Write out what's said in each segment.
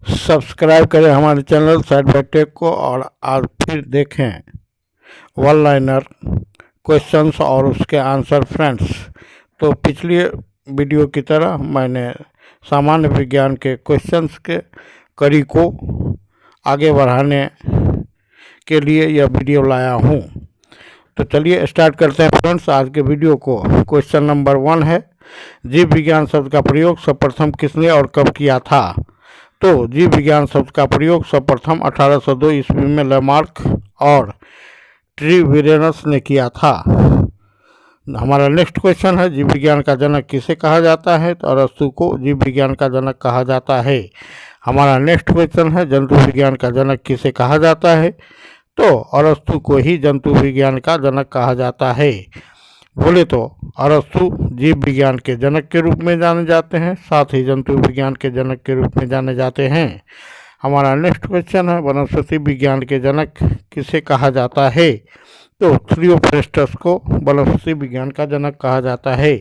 Subscribe करें हमारे channel side bye take को और आज फिर देखें वन लाइनर क्वेश्चंस और उसके आंसर फ्रेंड्स। तो पिछली वीडियो की तरह मैंने सामान्य विज्ञान के क्वेश्चंस के कड़ी को आगे बढ़ाने के लिए यह वीडियो लाया हूँ। तो चलिए स्टार्ट करते हैं फ्रेंड्स आज के वीडियो को। क्वेश्चन नंबर 1 है, जीव विज्ञान शब्द का प्रयोग सर्वप्रथम किसने और कब किया था? तो जीव विज्ञान शब्द का प्रयोग सर्वप्रथम 1802 ईस्वी में लेमार्क और ट्रिविरेनस ने किया था। हमारा नेक्स्ट क्वेश्चन है, जीव विज्ञान का जनक किसे कहा जाता है? तो अरस्तु को जीव विज्ञान का जनक कहा जाता है। हमारा नेक्स्ट क्वेश्चन है, जंतु विज्ञान का जनक किसे कहा जाता है? तो अरस्तु को ही जंतु विज्ञान का जनक कहा जाता है। बोले तो अरस्तु जीव विज्ञान के जनक के रूप में जाने जाते हैं, साथ ही जंतु विज्ञान के जनक के रूप में जाने जाते हैं। हमारा नेक्स्ट क्वेश्चन है, वनस्पति विज्ञान के जनक किसे कहा जाता है? तो थियोफ्रेस्टस को वनस्पति विज्ञान का जनक कहा जाता है।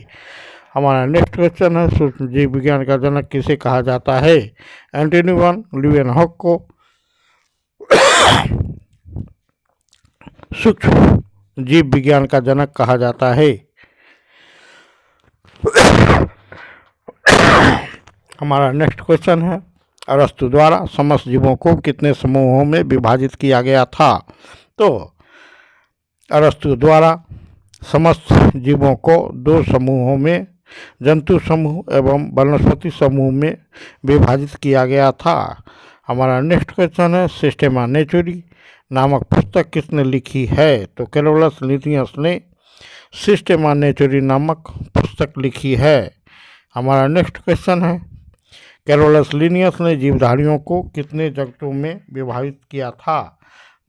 हमारा नेक्स्ट क्वेश्चन है, सूक्ष्म जीव विज्ञान का जनक किसे कहा जाता है? एंटोनी वन लीeuwenhoek को सूक्ष्म जीव विज्ञान का जनक कहा जाता है। हमारा नेक्स्ट क्वेश्चन है, अरस्तु द्वारा समस्त जीवों को कितने समूहों में विभाजित किया गया था? तो अरस्तु द्वारा समस्त जीवों को 2 समूहों में, जंतु समूह एवं वनस्पति समूह में विभाजित किया गया था। हमारा नेक्स्ट क्वेश्चन है, सिस्टेमा नेचुरी नामक पुस्तक किसने लिखी है? तो कैरोलस लिनियस ने सिस्टेमा नेचुरी नामक पुस्तक लिखी है। हमारा नेक्स्ट क्वेश्चन है, कैरोलस लिनियस ने जीवधारियों को कितने जगतों में विभाजित किया था?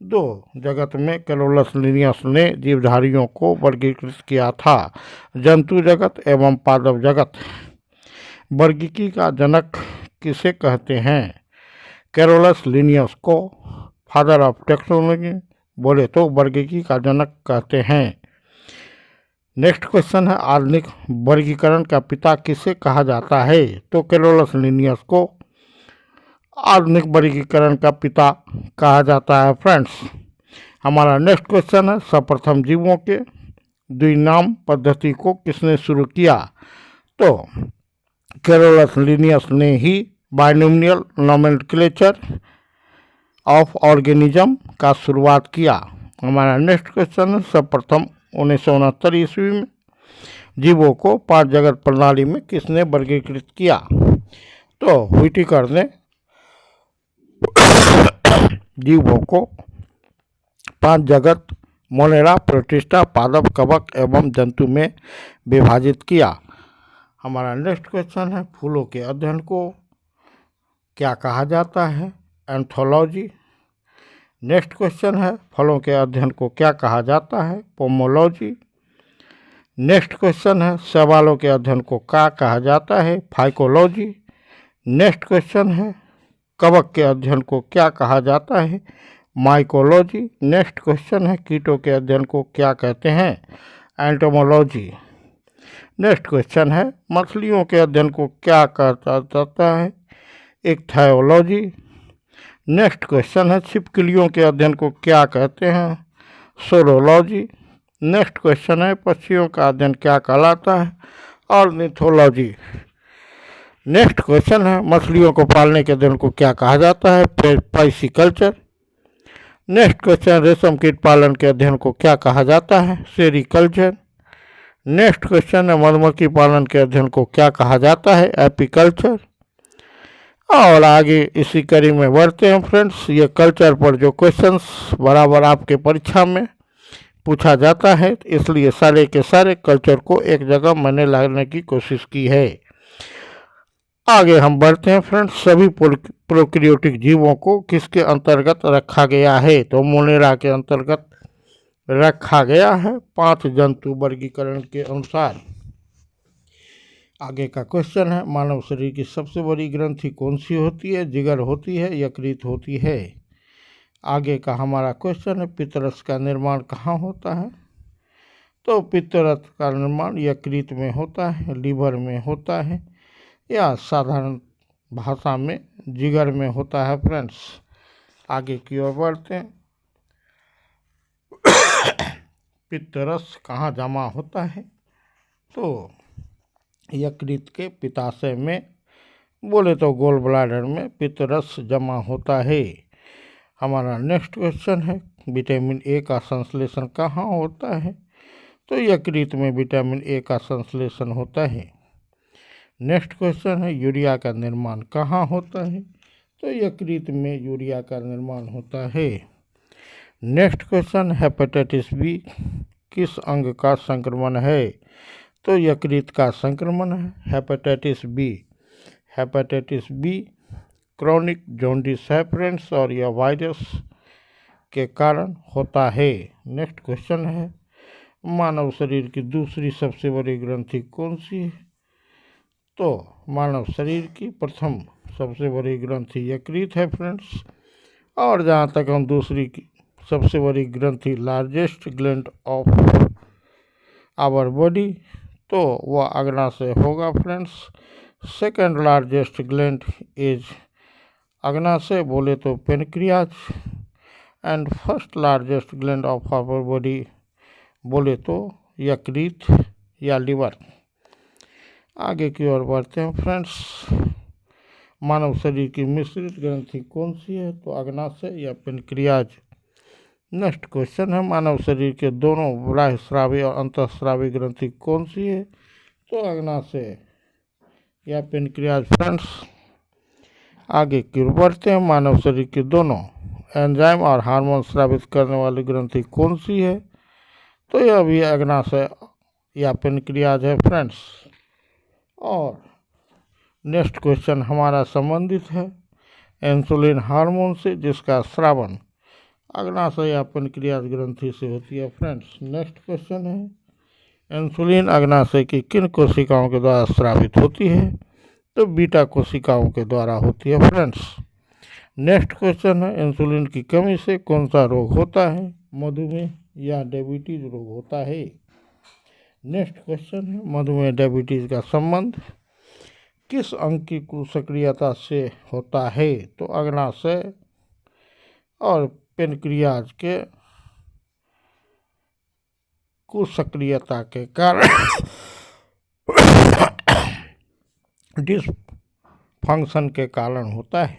2 जगत में कैरोलस लिनियस ने जीवधारियों को वर्गीकृत किया था, जंतु जगत एवं पादप जगत। वर्गीकी का जनक किसे कहते हैं? कैरोलस लिनियस को फादर ऑफ टेक्सोनोलॉजी बोले तो वर्गीकी का जनक कहते हैं। नेक्स्ट क्वेश्चन है, आधुनिक वर्गीकरण का पिता किसे कहा जाता है? तो कैरोलस लिनियस को आधुनिक वर्गीकरण का पिता कहा जाता है फ्रेंड्स। हमारा नेक्स्ट क्वेश्चन है, सर्वप्रथम जीवों के द्विनाम पद्धति को किसने शुरू किया? तो कैरोलस लिनियस ने ही बाइनोमियल नोमेनक्लेचर ऑफ ऑर्गेनिज्म का शुरुआत किया। हमारा नेक्स्ट क्वेश्चन है, सर्वप्रथम 1969 ईस्वी में जीवों को 5 जगत प्रणाली में किसने वर्गीकृत किया? तो व्हिटेकर ने जीवों को 5 जगत मोनेरा, प्रोटिस्टा, पादप, कवक एवं जंतु में विभाजित किया। हमारा नेक्स्ट क्वेश्चन है, फूलों के अध्ययन को क्या कहा जाता है? एंथोलॉजी। नेक्स्ट क्वेश्चन है, फलों के अध्ययन को क्या कहा जाता है? पोमोलॉजी। नेक्स्ट क्वेश्चन है, शैवालों के अध्ययन को क्या कहा जाता है? फाइकोलॉजी। नेक्स्ट क्वेश्चन है, कवक के अध्ययन को क्या कहा जाता है? माइकोलॉजी। नेक्स्ट क्वेश्चन है, कीटों के अध्ययन को क्या कहते हैं? एंटोमोलॉजी। नेक्स्ट क्वेश्चन है, मछलियों के अध्ययन को क्या कहा जाता है? इक्थायोलॉजी। नेक्स्ट क्वेश्चन है, छिपकलियों के अध्ययन को क्या कहते हैं? सोरोलॉजी। नेक्स्ट क्वेश्चन है, पक्षियों का अध्ययन क्या कहलाता है? ऑर्निथोलॉजी। नेक्स्ट क्वेश्चन है, मछलियों को पालने के अध्ययन को क्या कहा जाता है? पाइसिकल्चर। नेक्स्ट क्वेश्चन, रेशम कीट पालन के अध्ययन को क्या कहा जाता है? सेरिकल्चर। नेक्स्ट क्वेश्चन है, मधुमक्खी पालन के अध्ययन को क्या कहा जाता है? एपीकल्चर। और आगे इसी कड़ी में बढ़ते हैं फ्रेंड्स। ये कल्चर पर जो क्वेश्चंस बराबर आपके परीक्षा में पूछा जाता है, इसलिए सारे के सारे कल्चर को एक जगह मैंने लाने की कोशिश की है। आगे हम बढ़ते हैं फ्रेंड्स। सभी प्रोकैरियोटिक जीवों को किसके अंतर्गत रखा गया है? तो मोनेरा के अंतर्गत रखा गया है 5 जंतु वर्गीकरण के अनुसार। आगे का क्वेश्चन है, मानव शरीर की सबसे बड़ी ग्रंथि कौन सी होती है? जिगर होती है, यकृत होती है। आगे का हमारा क्वेश्चन है, पित्तरस का निर्माण कहाँ होता है? तो पित्तरस का निर्माण यकृत में होता है, लीवर में होता है, या साधारण भाषा में जिगर में होता है फ्रेंड्स। आगे की ओर बढ़ते हैं। पित्तरस कहाँ जमा होता है? तो यकृत के पित्ताशय में, बोले तो गोल ब्लैडर में पित्तरस जमा होता है। हमारा नेक्स्ट क्वेश्चन है, विटामिन ए का संश्लेषण कहाँ होता है? तो यकृत में विटामिन ए का संश्लेषण होता है। नेक्स्ट क्वेश्चन है, यूरिया का निर्माण कहाँ होता है? तो यकृत में यूरिया का निर्माण होता है। नेक्स्ट क्वेश्चन, हेपेटाइटिस बी किस अंग का संक्रमण है? तो यकृत का संक्रमण है hepatitis B. Hepatitis B chronic jaundice है फ्रेंड्स, और यह वायरस के कारण होता है। नेक्स्ट क्वेश्चन है, मानव शरीर की दूसरी सबसे बड़ी ग्रंथि कौन सी है? तो मानव शरीर की प्रथम सबसे बड़ी ग्रंथि यकृत है फ्रेंड्स। और जहाँ तक हम दूसरी की सबसे बड़ी ग्रंथि, largest gland of our body, तो वह अग्नाशय होगा friends. Second largest gland is अग्नाशय, बोले तो pancreas. And first largest gland of our body, बोले तो यकृत या लिवर। आगे की ओर बढ़ते हैं फ्रेंड्स। मानव शरीर की मिश्रित ग्रंथि कौन सी है? तो अग्नाशय या पेनक्रियाज। नेक्स्ट क्वेश्चन है, मानव शरीर के दोनों बाह्यस्रावी और अंतःस्रावी ग्रंथि कौन सी है? तो अग्नाशय या पेनक्रियाज फ्रेंड्स। आगे की ओर बढ़ते हैं, मानव शरीर के दोनों एंजाइम और हार्मोन स्रावित करने वाली ग्रंथि कौन सी है? तो यह भी अग्नाशय या पेनक्रियाज है फ्रेंड्स। और नेक्स्ट क्वेश्चन हमारा संबंधित है इंसुलिन हार्मोन से, जिसका स्रावन अग्नाशय या पेनक्रियाज ग्रंथि से होती है फ्रेंड्स। नेक्स्ट क्वेश्चन है, इंसुलिन अग्नाशय की किन कोशिकाओं के द्वारा स्रावित होती है? तो बीटा कोशिकाओं के द्वारा होती है फ्रेंड्स। नेक्स्ट क्वेश्चन है, इंसुलिन की कमी से कौन सा रोग होता है? मधुमेह या डायबिटीज रोग होता है। नेक्स्ट क्वेश्चन है, मधुमेह डायबिटीज का संबंध किस अंग की कुसक्रियता से होता है? तो अग्नाशय और पेनक्रियाज के कुसक्रियता के कारण डिसफंक्शन के कारण होता है।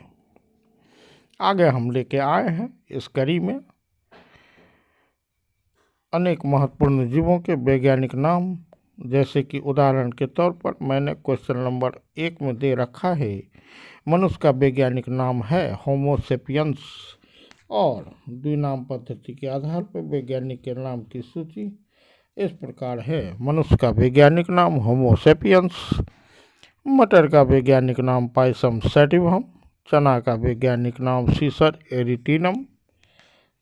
आगे हम लेके आए हैं इस कड़ी में अनेक महत्वपूर्ण जीवों के वैज्ञानिक नाम, जैसे कि उदाहरण के तौर पर मैंने क्वेश्चन नंबर 1 में दे रखा है, मनुष्य का वैज्ञानिक नाम है होमो सेपियंस। और द्विनाम पद्धति के आधार पर वैज्ञानिक के नाम की सूची इस प्रकार है। मनुष्य का वैज्ञानिक नाम होमो सेपियंस, मटर का वैज्ञानिक नाम पाइसम सैटिवम, चना का वैज्ञानिक नाम सीसर एरिटिनम,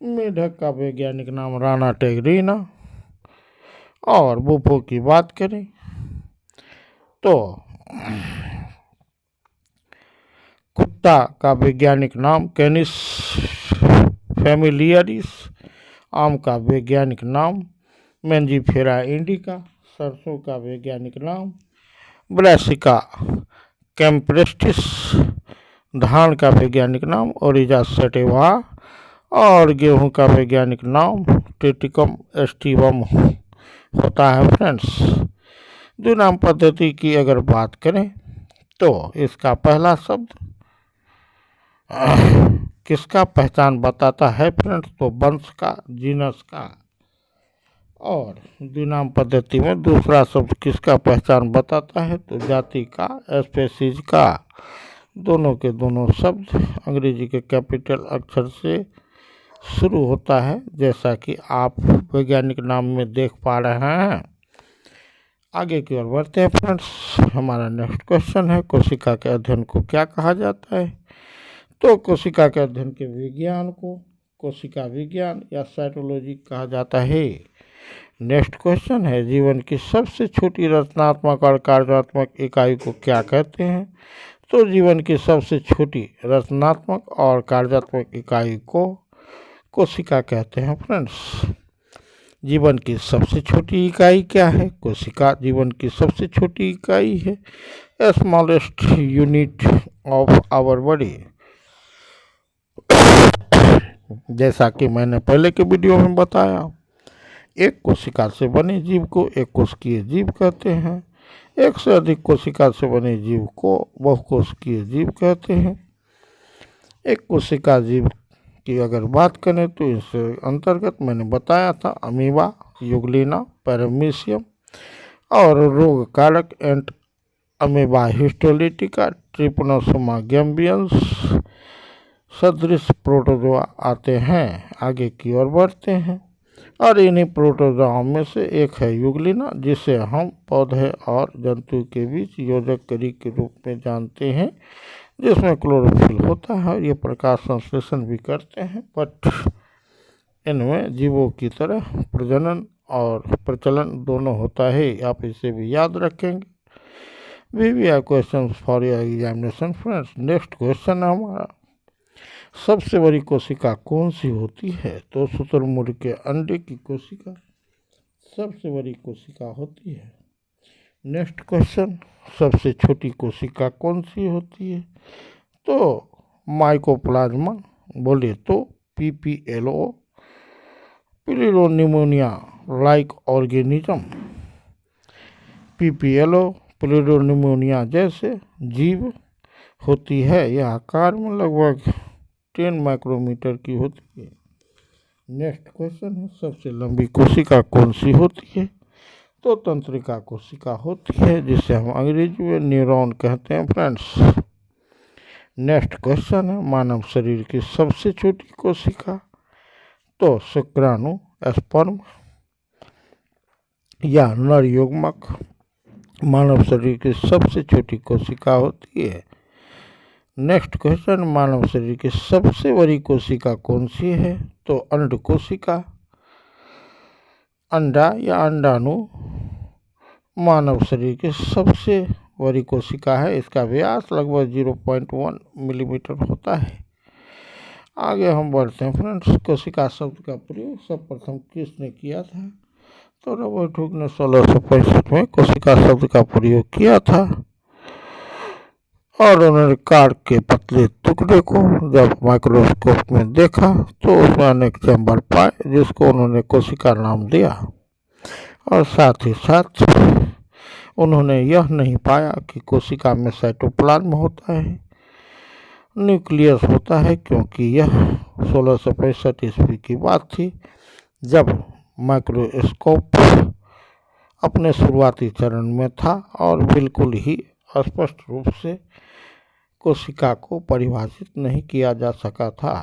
मेढक का वैज्ञानिक नाम राना टेगरीना। और बुफो की बात करें तो कुत्ता का वैज्ञानिक नाम कैनिस फैमिलियरिस, आम का वैज्ञानिक नाम मेंजीफेरा इंडिका, सरसों का वैज्ञानिक नाम ब्रासिका कैम्प्रेस्टिस, धान का वैज्ञानिक नाम ओरिजा सेटेवा, और गेहूं का वैज्ञानिक नाम टेटिकम एस्टिवम होता है फ्रेंड्स। द्विनाम पद्धति की अगर बात करें तो इसका पहला शब्द किसका पहचान बताता है फ्रेंड्स? तो वंश का, जीनस का। और द्विनाम पद्धति में दूसरा शब्द किसका पहचान बताता है? तो जाति का, स्पेसीज का। दोनों के दोनों शब्द अंग्रेजी के कैपिटल अक्षर से शुरू होता है, जैसा कि आप वैज्ञानिक नाम में देख पा रहे हैं। आगे की ओर बढ़ते हैं फ्रेंड्स। हमारा नेक्स्ट क्वेश्चन है, कोशिका के अध्ययन को क्या कहा जाता है? तो कोशिका के अध्ययन के विज्ञान को कोशिका विज्ञान या साइटोलॉजी कहा जाता है। नेक्स्ट क्वेश्चन है, जीवन की सबसे छोटी रचनात्मक और कार्यात्मक इकाई को क्या कहते हैं? तो जीवन की सबसे छोटी रचनात्मक और कार्यात्मक इकाई को कोशिका कहते हैं फ्रेंड्स। जीवन की सबसे छोटी इकाई क्या है? कोशिका जीवन की सबसे छोटी इकाई है। Smallest unit of our body. जैसा कि मैंने पहले के वीडियो में बताया, एक कोशिका से बने जीव को एक कोशिकीय जीव कहते हैं। एक से अधिक कोशिका से बने जीव को बहुकोशिकीय जीव कहते हैं। एक कोशिका जीव की अगर बात करें तो इस अंतर्गत मैंने बताया था अमीबा, युगलिना, पैरामीशियम और रोग कारक एंट अमीबा हिस्टोलिटिका, ट्रिपनोसोमा गैम्बियंस सदृश प्रोटोजोआ आते हैं। आगे की ओर बढ़ते हैं और इन्हीं प्रोटोजोआ में से एक है युगलिना, जिसे हम पौधे और जंतु के बीच योजक कड़ी के रूप में जानते हैं, जिसमें क्लोरोफिल होता है और ये प्रकाश संश्लेषण भी करते हैं। बट इनमें जीवों की तरह प्रजनन और प्रचलन दोनों होता है, आप इसे भी याद रखेंगे। We are question for your examination friends. Next question है हमारा, सबसे बड़ी कोशिका कौन सी होती है? तो शुतुरमुर्ग के अंडे की कोशिका सबसे बड़ी कोशिका होती है। नेक्स्ट क्वेश्चन, सबसे छोटी कोशिका कौन सी होती है? तो माइकोप्लाज्मा, बोले तो पीपीएलओ, प्लीरोनिमोनिया लाइक ऑर्गेनिज्म। पीपीएलओ प्लीरोनिमोनिया जैसे जीव होती है। यह आकार में लगभग 10 माइक्रोमीटर की होती है। नेक्स्ट क्वेश्चन है, सबसे लंबी कोशिका कौन सी होती है? तो तंत्रिका कोशिका होती है, जिसे हम अंग्रेजी में न्यूरॉन कहते हैं फ्रेंड्स। नेक्स्ट क्वेश्चन है, मानव शरीर की सबसे छोटी कोशिका? तो शुक्राणु स्पर्म या नर युग्मक मानव शरीर की सबसे छोटी कोशिका होती है। नेक्स्ट क्वेश्चन, मानव शरीर की सबसे बड़ी कोशिका कौन सी है? तो अंड कोशिका। अंडा या अंडाणु मानव शरीर की सबसे बड़ी कोशिका है। इसका व्यास लगभग 0.1 मिलीमीटर होता है। आगे हम बढ़ते हैं फ्रेंड्स। कोशिका शब्द का प्रयोग सर्वप्रथम किसने किया था? तो रॉबर्ट हुक ने 1665 में कोशिका शब्द का प्रयोग किया था और उन्होंने कार्क के पतले टुकड़े को जब माइक्रोस्कोप में देखा तो उसमें अनेक चैम्बर पाए, जिसको उन्होंने कोशिका नाम दिया। और साथ ही साथ उन्होंने यह नहीं पाया कि कोशिका में साइटोप्लाज्म होता है, न्यूक्लियस होता है, क्योंकि यह 1665 ईस्वी की बात थी, जब माइक्रोस्कोप अपने शुरुआती चरण में था और बिल्कुल ही स्पष्ट रूप से कोशिका को परिभाषित नहीं किया जा सका था।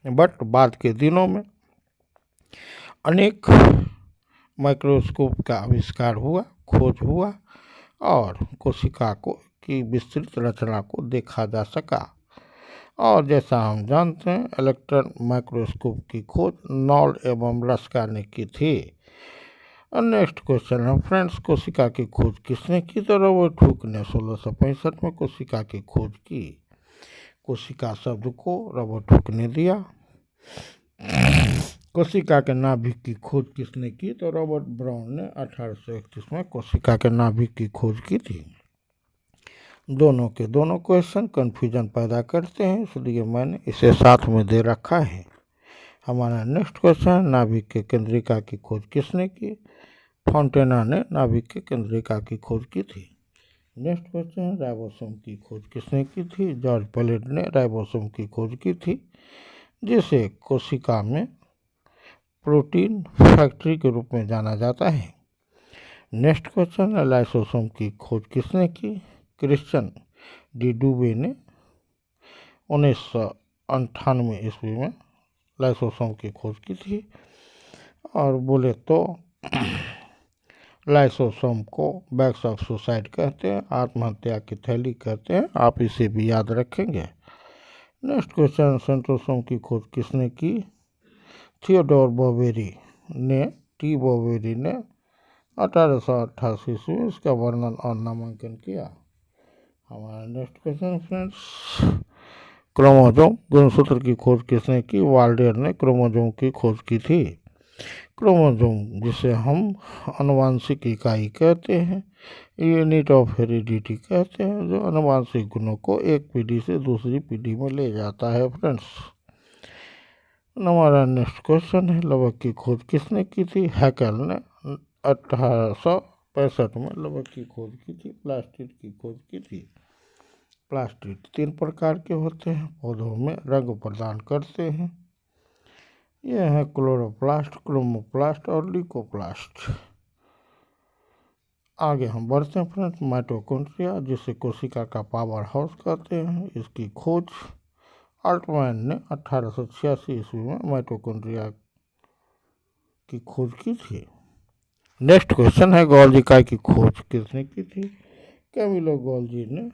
बट बाद के दिनों में अनेक माइक्रोस्कोप का आविष्कार हुआ, खोज हुआ और कोशिका को की विस्तृत रचना को देखा जा सका। और जैसा हम जानते हैं, इलेक्ट्रॉन माइक्रोस्कोप की खोज नॉल एवं रस्का ने की थी। नेक्स्ट क्वेश्चन है फ्रेंड्स, कोशिका की खोज किसने की? तो रॉबर्ट हुक ने 1665 में कोशिका की खोज की। कोशिका शब्द को रॉबर्ट हुक ने दिया। कोशिका के नाभिक की खोज किसने की? तो रॉबर्ट ब्राउन ने 1831 में कोशिका के नाभिक की खोज की थी। दोनों के दोनों क्वेश्चन कन्फ्यूजन पैदा करते हैं, इसलिए मैंने इसे साथ में दे रखा है। हमारा नेक्स्ट क्वेश्चन, नाभिक के केंद्रिका की खोज किसने की? फॉन्टेना ने नाभिक के केंद्रिका की खोज की थी। नेक्स्ट क्वेश्चन, राइबोसोम की खोज किसने की थी? जॉर्ज पैलेट ने राइबोसोम की खोज की थी, जिसे कोशिका में प्रोटीन फैक्ट्री के रूप में जाना जाता है। नेक्स्ट क्वेश्चन, लाइसोसोम की खोज किसने की? क्रिश्चियन डी डुबे ने 1998 ईस्वी में लाइसोसोम की खोज की थी। और बोले तो लाइसोसोम को बैग्स ऑफ सुसाइड कहते हैं, आत्महत्या की थैली कहते हैं, आप इसे भी याद रखेंगे। नेक्स्ट क्वेश्चन, सेंट्रोसोम की खोज किसने की? थियोडोर बोवेरी ने, टी बोवेरी ने 1888 ईस्वी में इसका वर्णन और नामांकन किया। हमारा नेक्स्ट क्वेश्चन फ्रेंड्स, क्रोमोसोम गुणसूत्र की खोज किसने की? वाल्डेर ने क्रोमोसोम की खोज की थी। क्रोमोसोम, जिसे हम आनुवंशिक इकाई कहते हैं, यूनिट ऑफ हेरिडिटी कहते हैं, जो आनुवंशिक गुणों को एक पीढ़ी से दूसरी पीढ़ी में ले जाता है। फ्रेंड्स, हमारा नेक्स्ट क्वेश्चन है, लवक की खोज किसने की थी? हैकेल ने 1865 में लवक की खोज की थी। प्लास्टिड की खोज की थी। प्लास्टिड 3 प्रकार के होते हैं, पौधों में रंग प्रदान करते हैं। यह है क्लोरोप्लास्ट, क्रोमोप्लास्ट और ल्यूकोप्लास्ट। आगे हम बढ़ते हैं फ्रेंड्स, माइटोकॉन्ड्रिया, जिसे कोशिका का पावर हाउस कहते हैं, इसकी खोज अल्टमैन ने 1886 ईस्वी में माइटोकॉन्ड्रिया की खोज की थी। नेक्स्ट क्वेश्चन है, गोल्जी इकाई की खोज किसने की थी? कैमिलो गोल्जी ने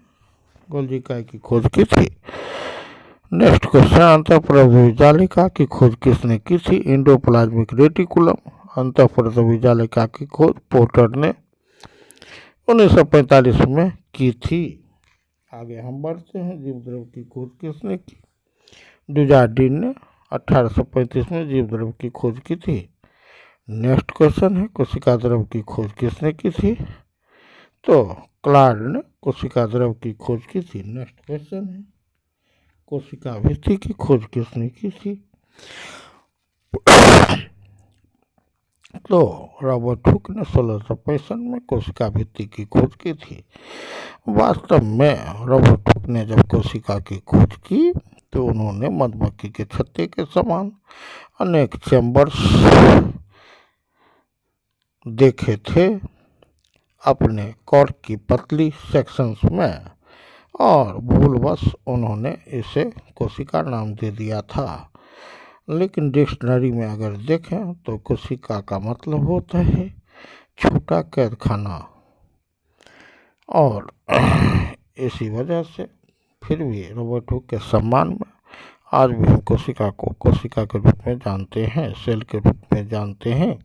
गोल्जी इकाई की खोज की थी। नेक्स्ट क्वेश्चन, अंतःपरवर्ती जालिका की खोज किसने की थी? Endoplasmic reticulum. अंतःपरवर्ती जालिका की खोज पोर्टर ने 1945 में की थी। आगे हम बढ़ते हैं, जीवद्रव्य की खोज किसने की? डुजार्डिन ने 1835 में जीवद्रव्य की खोज की थी। नेक्स्ट क्वेश्चन है, कोशिका द्रव्य की खोज किसने की थी? तो क्लार्ड ने कोशिका द्रव्य की खोज की थी। नेक्स्ट क्वेश्चन है, कोशिका भित्ति की खोज किसने की थी? तो रॉबर्ट हुक ने 1665 में कोशिका भित्ति की खोज की थी। वास्तव में रॉबर्ट हुक ने जब कोशिका की खोज की तो उन्होंने मधुमक्खी के छत्ते के समान अनेक चैम्बर्स देखे थे अपने कॉर्क की पतली सेक्शंस में, और भूलवश उन्होंने इसे कोशिका नाम दे दिया था। लेकिन डिक्शनरी में अगर देखें तो कोशिका का मतलब होता है छोटा कैद खाना, और इसी वजह से फिर भी रॉबर्ट हुक के सम्मान में आज भी हम कोशिका को कोशिका के रूप में जानते हैं, सेल के रूप में जानते हैं।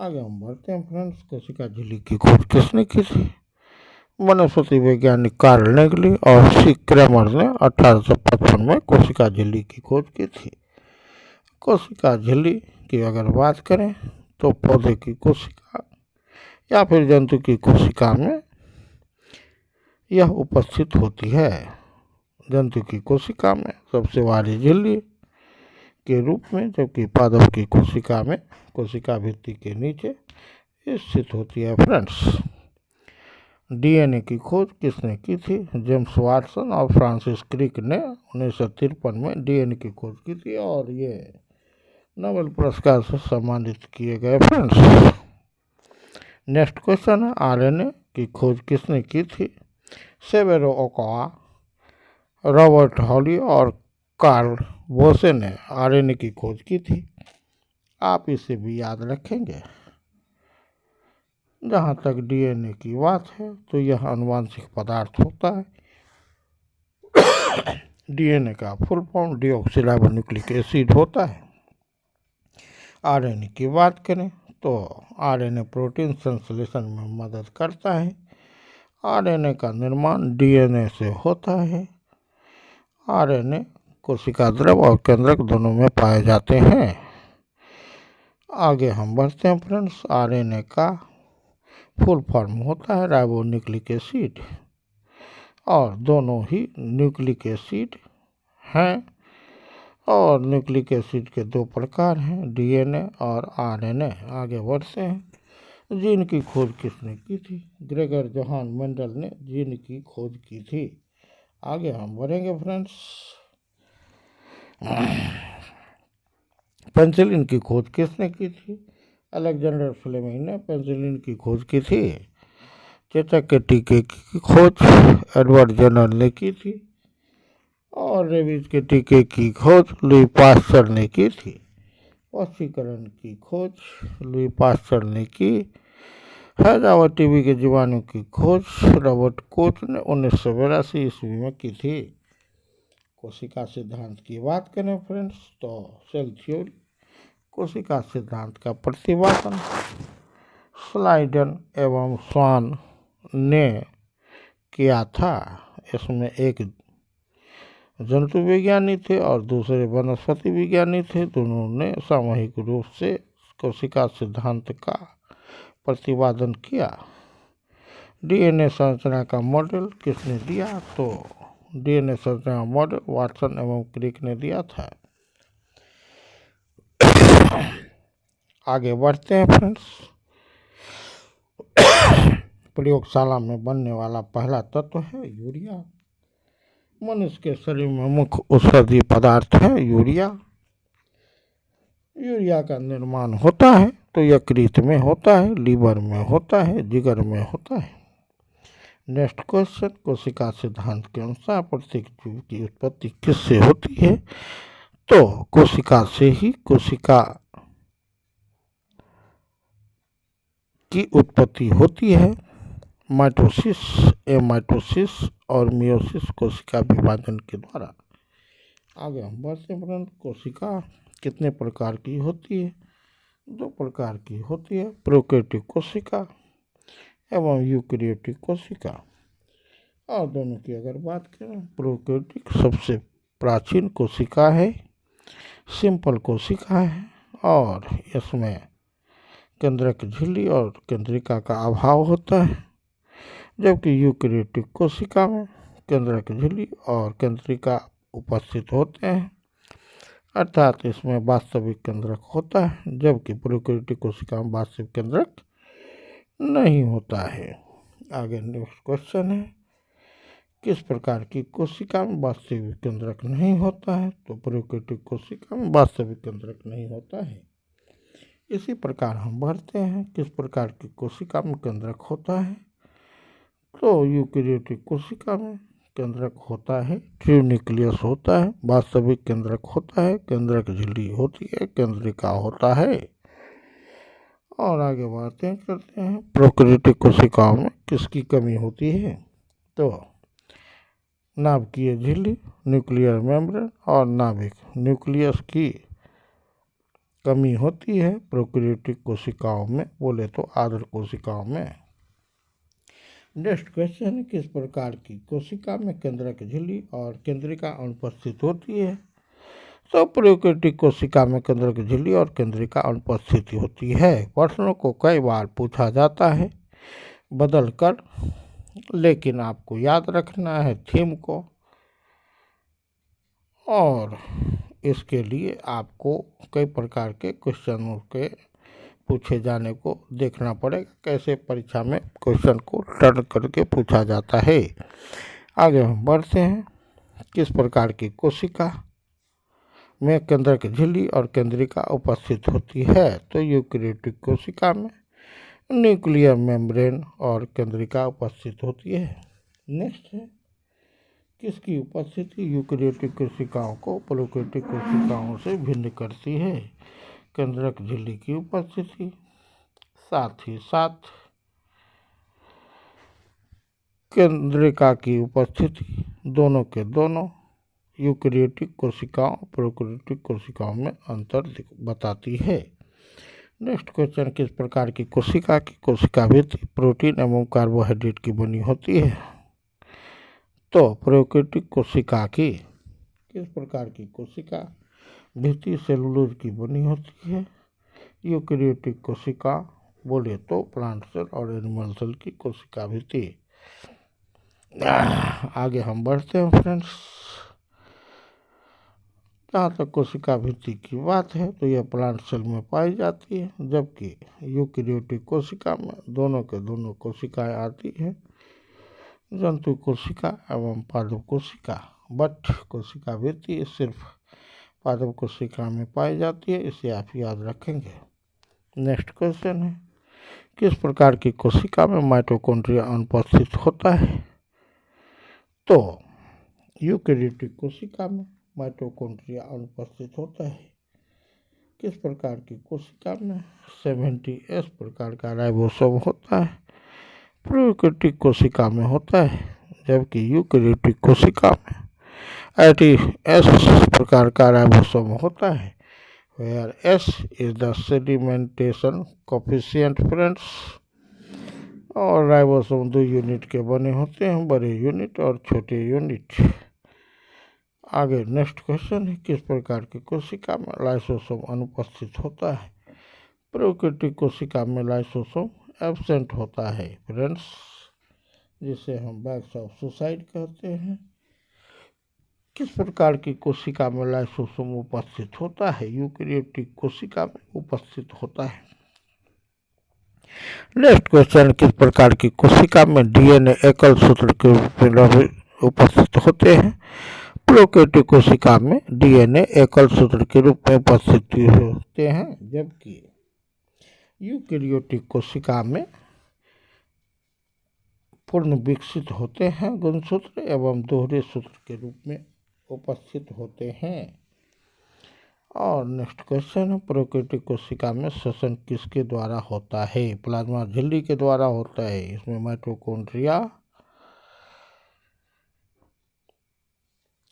आगे हम बढ़ते हैं फ्रेंड्स, कोशिका झिल्ली की खोज किसने की थी? वनस्पति वैज्ञानिक कार्ल नेगली और सी क्रेमर ने 1855 में कोशिका झिल्ली की खोज की थी। कोशिका झिल्ली की अगर बात करें तो पौधे की कोशिका या फिर जंतु की कोशिका में यह उपस्थित होती है। जंतु की कोशिका में सबसे बाहरी झिल्ली के रूप में, जबकि पादप की कोशिका में कोशिका भित्ति के नीचे स्थित होती है। फ्रेंड्स, डीएनए की खोज किसने की थी? जेम्स वाटसन और फ्रांसिस क्रिक ने 1953 में डीएनए की खोज की थी, और ये नोबेल पुरस्कार से सम्मानित किए गए। फ्रेंड्स, नेक्स्ट क्वेश्चन है, आरएनए की खोज किसने की थी? सेवेरो ओकावा, रॉबर्ट हॉली और कार्ल बोसे ने आरएनए की खोज की थी। आप इसे भी याद रखेंगे। जहाँ तक डीएनए की बात है तो यह आनुवंशिक पदार्थ होता है। डीएनए का फुल फॉर्म डीऑक्सीराइबोन्यूक्लिक एसिड होता है। आरएनए की बात करें तो आरएनए प्रोटीन संश्लेषण में मदद करता है। आरएनए का निर्माण डीएनए से होता है। आरएनए कोशिका द्रव और केंद्रक दोनों में पाए जाते हैं। आगे हम बढ़ते हैं फ्रेंड्स, आरएनए का फुल फॉर्म होता है राइबोन्यूक्लिक एसिड, और दोनों ही न्यूक्लिक एसिड हैं, और न्यूक्लिक एसिड के 2 प्रकार हैं, डीएनए और आरएनए। आगे बढ़ते हैं, जीन की खोज किसने की थी? ग्रेगर जोहान मेंडल ने जीन की खोज की थी। आगे हम बढ़ेंगे फ्रेंड्स, पेंसिलिन की खोज किसने की थी? अलेक्जेंडर फ्लेमिंग ने पेंसिलिन की खोज की थी। चेचक के टीके की खोज एडवर्ड जेनर ने की थी, और रेबीज के टीके की खोज लुई पास्चर ने की थी। वशीकरण की खोज लुई पास्चर ने की। हैजा व टीबी के जीवाणु की खोज रॉबर्ट कोच ने 1982 ईस्वी में की थी। कोशिका सिद्धांत की बात करें फ्रेंड्स तो सेल थ्योरी कोशिका सिद्धांत का प्रतिपादन स्लाइडन एवं स्वान ने किया था। इसमें एक जंतु विज्ञानी थे और दूसरे वनस्पति विज्ञानी थे। दोनों ने सामूहिक रूप से कोशिका सिद्धांत का प्रतिपादन किया? डीएनए संरचना का मॉडल किसने दिया? तो डीएनए संरचना मॉडल वाटसन एवं क्रिक ने दिया था। आगे बढ़ते हैं फ्रेंड्स। प्रयोगशाला में बनने वाला पहला तत्व है यूरिया। मनुष्य के शरीर में मुख्य औषधीय पदार्थ है यूरिया। यूरिया का निर्माण होता है तो यकृत में होता है, लीवर में होता है, जिगर में होता है। नेक्स्ट क्वेश्चन, कोशिका सिद्धांत के अनुसार प्रत्येक जीव की उत्पत्ति किससे होती है? तो कोशिका से ही कोशिका की उत्पत्ति होती है। माइटोसिस, एमाइटोसिस और मियोसिस कोशिका विभाजन के द्वारा। आगे हम बढ़ते हैं। कोशिका कितने प्रकार की होती है? 2 प्रकार की होती है, प्रोकैरियोटिक कोशिका एवं यूकेरियोटिक कोशिका। और दोनों की अगर बात करें, प्रोकैरियोटिक सबसे प्राचीन कोशिका है, सिंपल कोशिका है और इसमें केंद्रक झिल्ली और केंद्रिका का अभाव होता है, जबकि यूकेरियोटिक कोशिका में केंद्रक झिल्ली और केंद्रिका उपस्थित होते हैं, अर्थात इसमें वास्तविक केंद्रक होता है, जबकि प्रोकैरियोटिक कोशिका में वास्तविक केंद्रक नहीं होता है। आगे नेक्स्ट क्वेश्चन है, किस प्रकार की कोशिका में वास्तविक केंद्रक नहीं होता है? तो प्रोकैरियोटिक कोशिका में वास्तविक केंद्रक नहीं होता है। इसी प्रकार हम बढ़ते हैं, किस प्रकार की कोशिका में केंद्रक होता है? तो यूकेरियोटिक कोशिका में केंद्रक होता है, ट्रू न्यूक्लियस होता है, वास्तविक केंद्रक होता है, केंद्रक झिल्ली होती है, केंद्रिका होता है। और आगे बातें करते हैं, प्रोकैरियोटिक कोशिकाओं में किसकी कमी होती है? तो नाभिकीय झिल्ली, न्यूक्लियर मेम्ब्रेन और नाभिक न्यूक्लियस की कमी होती है प्रोकैरियोटिक कोशिकाओं में, बोले तो आदर कोशिकाओं में। नेक्स्ट क्वेश्चन, किस प्रकार की कोशिका में केंद्रक झिल्ली और केंद्रिका अनुपस्थित होती है? तो प्रोकैरियोटिक कोशिका में केंद्रक झिल्ली और केंद्रिका अनुपस्थित होती है। प्रश्नों को कई बार पूछा जाता है बदल कर, लेकिन आपको याद रखना है थीम को, और इसके लिए आपको कई प्रकार के क्वेश्चनों के पूछे जाने को देखना पड़ेगा, कैसे परीक्षा में क्वेश्चन को टर्न करके पूछा जाता है। आगे हम बढ़ते हैं, किस प्रकार की कोशिका में केंद्रक झिल्ली और केंद्रिका उपस्थित होती है? तो यूकेरियोटिक कोशिका में न्यूक्लियर मेम्ब्रेन और केंद्रिका उपस्थित होती है। नेक्स्ट है, किसकी उपस्थिति यूकेरियोटिक कोशिकाओं को प्रोकैरियोटिक कोशिकाओं से भिन्न करती है? केंद्रक झिल्ली की उपस्थिति, साथ ही साथ केंद्रिका की उपस्थिति, दोनों के दोनों यूकेरियोटिक कोशिकाओं प्रोकैरियोटिक कोशिकाओं में अंतर बताती है। नेक्स्ट क्वेश्चन, किस प्रकार की कोशिका भित्ति प्रोटीन एवं कार्बोहाइड्रेट की बनी होती है? तो प्रोकैरियोटिक कोशिका की किस प्रकार की कोशिका भित्ति सेलुलोज की बनी होती है? यूकेरियोटिक कोशिका बोले तो प्लांट सेल और एनिमल सेल की कोशिका भित्ति। आगे हम बढ़ते हैं फ्रेंड्स। जहाँ तक कोशिका भित्ति की बात है तो यह प्लांट सेल में पाई जाती है, जबकि यूकेरियोटिक कोशिका में दोनों के दोनों कोशिकाएं आती हैं, जंतु कोशिका एवं पादप कोशिका। बट कोशिका भित्ति सिर्फ पादप कोशिका में पाई जाती है, इसे आप याद रखेंगे। नेक्स्ट क्वेश्चन है, किस प्रकार की कोशिका में माइटोकॉन्ड्रिया अनुपस्थित होता है? तो यूकेरियोटिक कोशिका में माइटोकॉन्ड्रिया अनुपस्थित होता है। किस प्रकार की कोशिका में 70S प्रकार का राइबोसोम होता है? प्रोकैरियोटिक कोशिका में होता है, जबकि यूकेरियोटिक कोशिका में 80S प्रकार का राइबोसोम होता है, where S is the sedimentation coefficient friends. और राइबोसोम 2 यूनिट के बने होते हैं, बड़े यूनिट और छोटे यूनिट। आगे नेक्स्ट क्वेश्चन है, किस प्रकार की कोशिका में लाइसोसोम अनुपस्थित होता है? प्रोकैरियोटिक कोशिका में लाइसोसोम एब्सेंट होता है फ्रेंड्स, जिसे हम बैक्स ऑफ सुसाइड कहते हैं। किस प्रकार की कोशिका में लाइसोसोम उपस्थित होता है? यूकेरियोटिक कोशिका में उपस्थित होता है। नेक्स्ट क्वेश्चन, किस प्रकार की कोशिका में डीएनए एकल सूत्र के रूप में उपस्थित होते हैं? प्रोकैरियोटिक कोशिका में डीएनए एकल सूत्र के रूप में उपस्थित होते हैं, जबकि यूकेरियोटिक कोशिका में पूर्ण विकसित होते हैं गुणसूत्र एवं दोहरे सूत्र के रूप में उपस्थित होते हैं। और नेक्स्ट क्वेश्चन है, प्रोकैरियोटिक कोशिका में श्वसन किसके द्वारा होता है? प्लाज्मा झिल्ली के द्वारा होता है। इसमें माइटोकॉन्ड्रिया।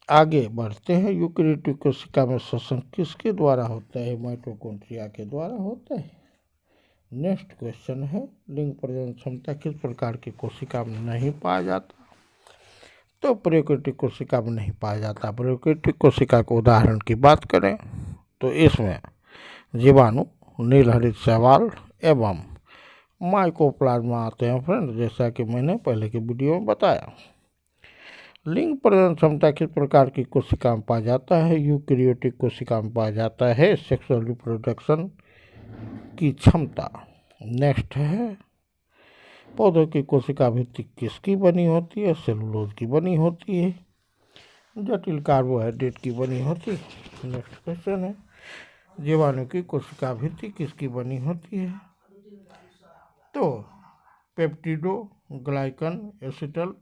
आगे बढ़ते हैं, यूकेरियोटिक कोशिका में श्वसन किसके द्वारा होता है? माइटोकॉन्ड्रिया के द्वारा होता है। नेक्स्ट क्वेश्चन है, लिंग प्रजनन क्षमता किस प्रकार की कोशिका में नहीं पाया जाता? तो प्रोकैरियोटिक कोशिका में नहीं पाया जाता। प्रोकैरियोटिक कोशिका के उदाहरण की बात करें तो इसमें जीवाणु, नीलहरित शैवाल एवं माइकोप्लाज्मा आते हैं फ्रेंड, जैसा कि मैंने पहले की वीडियो में बताया। लिंग प्रजनन क्षमता किस प्रकार की कोशिका में पाया जाता है? यूकेरियोटिक कोशिका में पाया जाता है सेक्सुअल रिप्रोडक्शन की क्षमता। नेक्स्ट है, पौधों की कोशिका भित्ति किसकी बनी होती है? सेलुलोज की बनी होती है। जटिल कार्बोहाइड्रेट की बनी होती है। नेक्स्ट क्वेश्चन है, जीवाणु की कोशिका भित्ति किसकी बनी होती है? तो पेप्टिडो ग्लाइकन, एसिटल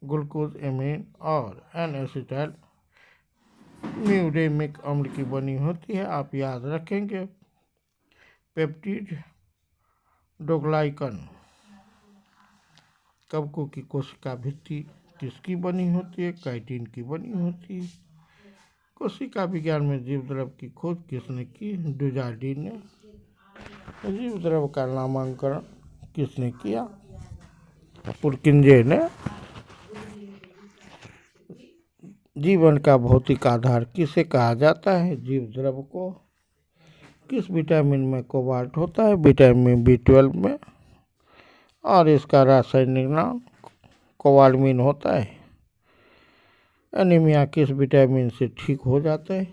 ग्लूकोज एमीन और एन एसिटाइल म्यूरेमिक अम्ल की बनी होती है। आप याद रखेंगे, पेप्टिड डोग्लाइकन कवकों की कोशिका भित्ति किसकी बनी होती है? काइटिन की बनी होती है। कोशिका विज्ञान में जीव द्रव की खोज किसने की? डुजार्डी ने। जीव द्रव का नामकरण किसने किया? पुरकिंजे ने। जीवन का भौतिक आधार किसे कहा जाता है? जीव द्रव को। किस विटामिन में कोबाल्ट होता है? विटामिन B12 में। और इसका रासायनिक नाम कोबाल्टमिन होता है। एनीमिया किस विटामिन से ठीक हो जाता है?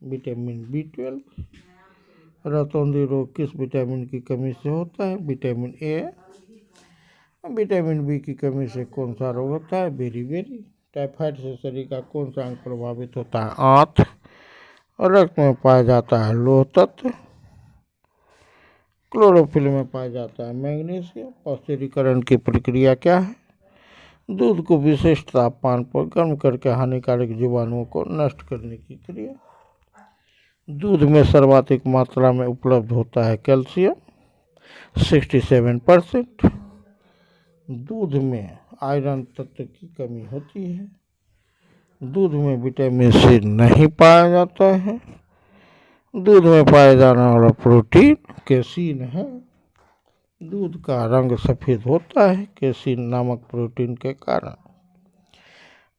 Vitamin B12। रतौंधी रोग किस विटामिन की कमी से होता है? Vitamin A। विटामिन B की कमी से कौन सा रोग होता है? बेरी। टाइफाइड से शरीर का कौन सा अंग प्रभावित होता है? आंत। रक्त में पाया जाता है लौह तत्व। क्लोरोफिल में पाया जाता है मैग्नीशियम। पाश्चुरीकरण की प्रक्रिया क्या है? दूध को विशिष्ट तापमान पर गर्म करके हानिकारक जीवाणुओं को नष्ट करने की क्रिया। दूध में सर्वाधिक मात्रा में उपलब्ध होता है कैल्शियम 67%। दूध में आयरन तत्व की कमी होती है। दूध में विटामिन C नहीं पाया जाता है। दूध में पाया जाने वाला प्रोटीन केसीन है। दूध का रंग सफ़ेद होता है केसीन नामक प्रोटीन के कारण।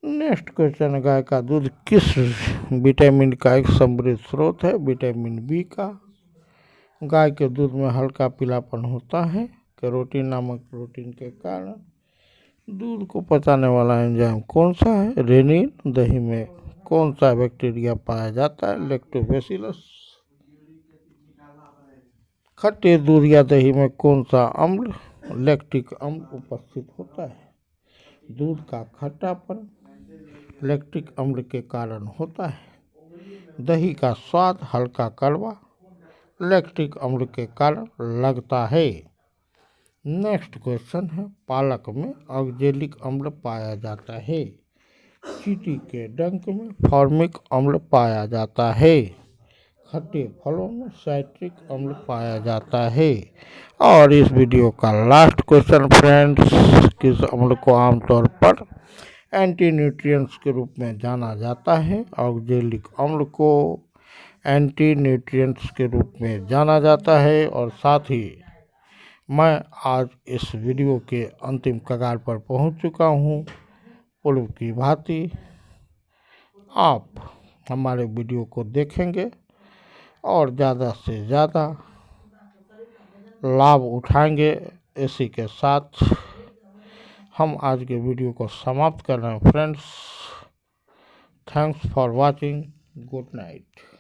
नेक्स्ट क्वेश्चन, गाय का दूध किस विटामिन का एक समृद्ध स्रोत है? विटामिन B का। गाय के दूध में हल्का पीलापन होता है कैरोटीन नामक प्रोटीन के कारण। दूध को पचाने वाला एंजाइम कौन सा है? रेनिन। दही में कौन सा बैक्टीरिया पाया जाता है? लैक्टोबैसिलस। खट्टे दूध या दही में कौन सा अम्ल, लैक्टिक अम्ल उपस्थित होता है? दूध का खट्टापन लैक्टिक अम्ल के कारण होता है। दही का स्वाद हल्का कड़वा लैक्टिक अम्ल के कारण लगता है। नेक्स्ट क्वेश्चन है, पालक में ऑक्जेलिक अम्ल पाया जाता है। चींटी के डंक में फॉर्मिक अम्ल पाया जाता है। खट्टे फलों में साइट्रिक अम्ल पाया जाता है। और इस वीडियो का लास्ट क्वेश्चन फ्रेंड्स, किस अम्ल को आमतौर पर एंटी न्यूट्रिएंट्स के रूप में जाना जाता है? ऑक्जेलिक अम्ल को एंटी न्यूट्रिएंट्स के रूप में जाना जाता है। और साथ ही मैं आज इस वीडियो के अंतिम कगार पर पहुंच चुका हूं। पूर्व की भांति आप हमारे वीडियो को देखेंगे और ज़्यादा से ज़्यादा लाभ उठाएंगे। इसी के साथ हम आज के वीडियो को समाप्त कर रहे हैं friends. Thanks for watching. Good night.